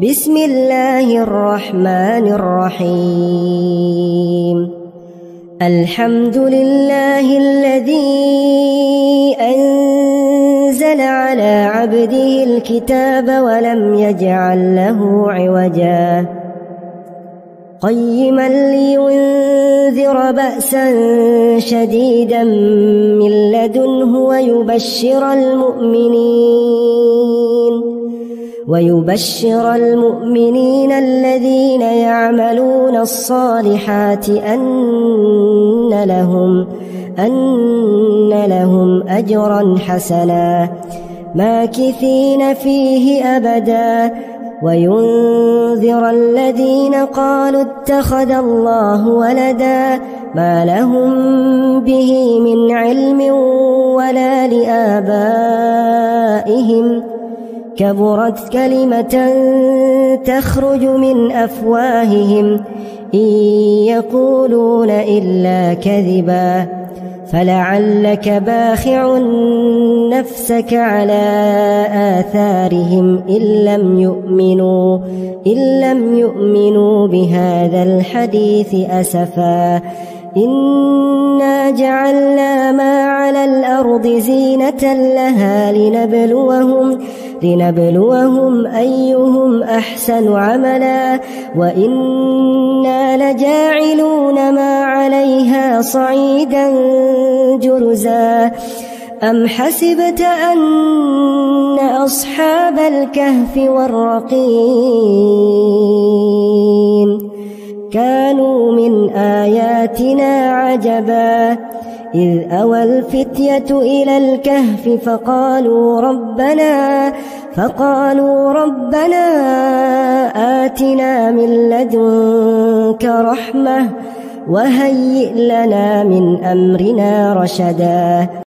بسم الله الرحمن الرحيم الحمد لله الذي أنزل على عبده الكتاب ولم يجعل له عوجا قيما لينذر بأسا شديدا من لدنه ويبشر المؤمنين الذين يعملون الصالحات أن لهم أجرا حسنا ماكثين فيه أبدا وينذر الذين قالوا اتخذ الله ولدا ما لهم به من علم ولا لآبائهم كبرت كلمة تخرج من أفواههم إن يقولون إلا كذبا فلعلك باخع نفسك على آثارهم إن لم يؤمنوا بهذا الحديث أسفا إنا جعلنا ما على الأرض زينة لها لنبلوهم أيهم أحسن عملا وإنا لجاعلون ما عليها صعيدا جرزا أم حسبت أن أصحاب الكهف والرقيم كانوا من آياتنا عجبا إذ أوى الفتية إلى الكهف فقالوا ربنا آتنا من لدنك رحمة وهيئ لنا من أمرنا رشدا